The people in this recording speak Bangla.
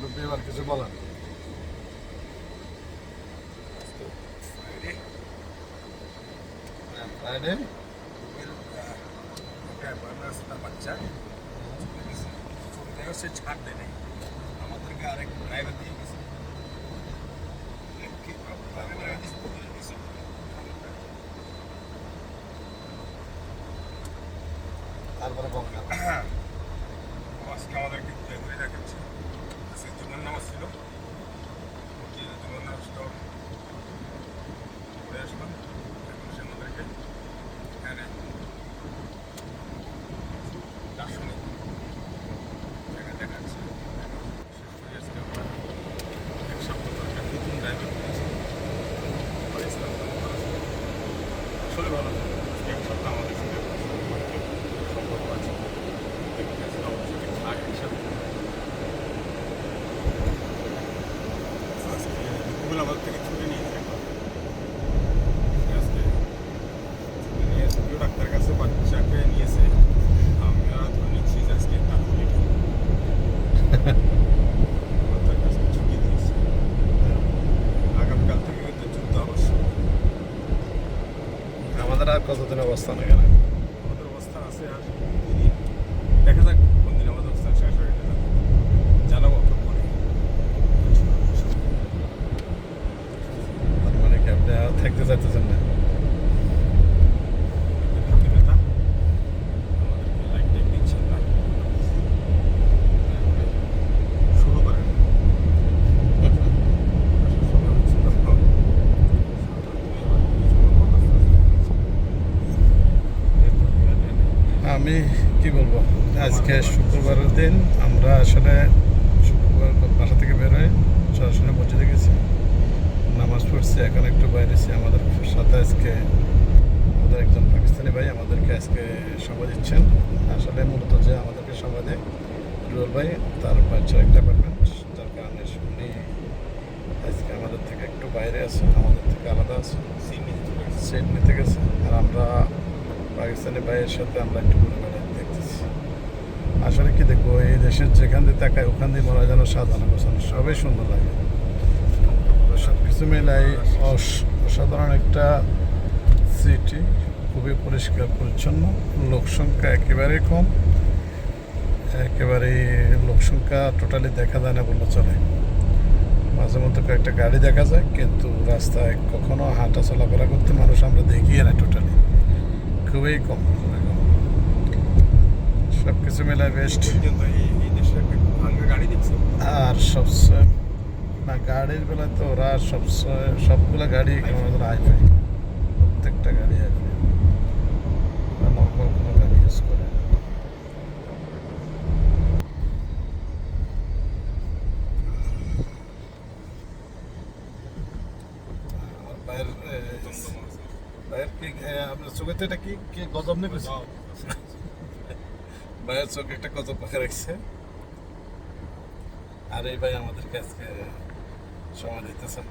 মুরব্বী এবার কিছু বলেন। ফ্রাইডে বাচ্চা সে ছাড় দেয় নাই, আমাদেরকে আরেক ড্রাইভার দিয়ে গেছে। তারপরে বললাম আজকে আমাদেরকে ঘুরে দেখাচ্ছে, জুমার নামাজ ছিল, জুমার নামাজটা ঘুরে আসলাম। এখন সে আমাদেরকে এখানে দার্শনিক জায়গা দেখাচ্ছে। শেষ করে আজকে আমরা এক সপ্তাহ একটা নতুন ড্রাইভার পেয়েছি, আসলে ভালো। আজকে এক সপ্তাহ আমাদের সাথে সম্পর্ক আছে, গুগল আমাদের থেকে ছুটি নিয়েছে। আজকে ছুটি নিয়ে প্রিয় ডাক্তারের কাছে বাচ্চাকে নিয়েছে, আমরা ধরে নিচ্ছি যে আজকে তার হলিডে, তার কাছে ছুটি দিয়েছে। আগামীকাল থেকে কিন্তু যুদ্ধ অবশ্যই। আমাদের আর কতদিন অবস্থান এখানে? আমাদের অবস্থান আছে আর 2 দিন, দেখা যাক কোন দিন আমাদের অবস্থান শেষ হয়ে গেলে জানাবো আপনার পরে। তার মানে কি আপনি আর থাকতে চাইতেছেন না? নেতা আমাদেরকে লাইক টাইম দিচ্ছেন না, শুরু করেন। আমি কি বলবো, আজকে শুক্রবারের দিন আমরা আসলে শুক্রবার বাসা থেকে বের হয়ে সরাসরি মসজিদে গেছি, নামাজ পড়ছি, এখন একটু বাইরেছি। আমাদের সাথে আজকে আমাদের একজন পাকিস্তানি ভাই আমাদেরকে আজকে সময় দিচ্ছেন। আসলে মূলত যে আমাদেরকে সময় দেয় রুয়েল ভাই, তার বাচ্চার একটা অ্যাপার্টমেন্ট, যার কারণে উনি আজকে আমাদের থেকে একটু বাইরে আছে, আমাদের থেকে আলাদা আছে, সিট নিতে গেছে। আর আমরা পাকিস্তানি ভাইয়ের সাথে আমরা একটু ঘুরে বেড়াতে দেখতেছি। আসলে কি দেখবো, এই দেশের যেখান দিয়ে তাকায় ওখান দিয়ে মনে হয় যেন সাজানো গোছানো, সবই সুন্দর লাগে। সব কিছু মিলাই অসাধারণ একটা সিটি, খুবই পরিষ্কার পরিচ্ছন্ন, লোক সংখ্যা একেবারেই কম, একেবারেই লোক সংখ্যা টোটালি দেখা যায় না বললে চলে। মাঝে মধ্যে কয়েকটা গাড়ি দেখা যায়, কিন্তু রাস্তায় কখনো হাঁটা চলাফেরা করতে মানুষ আমরা দেখিয়ে না, টোটালি খুবই কম, খুবই কম। সব কিছু মেলায় বেস্ট। এই দেশে ভাঙ্গা গাড়ি দেখছি, আর সবচেয়ে না গাড়ির বেলায় তো ওরা সবগুলো গাড়ি কেমন হাইফাই, প্রত্যেকটা গাড়ি হাইফাই, নর্মাল কোনো গাড়ি ইউজ করে। আমার ভাইয়ের কি আপনার চোখে তো এটা কি কি গজব নেই কিছু? ভাইয়ের চোখে একটা গজব পাখা রাখছে। আর এই ভাই আমাদেরকে আজকে সময় দিতেছেন।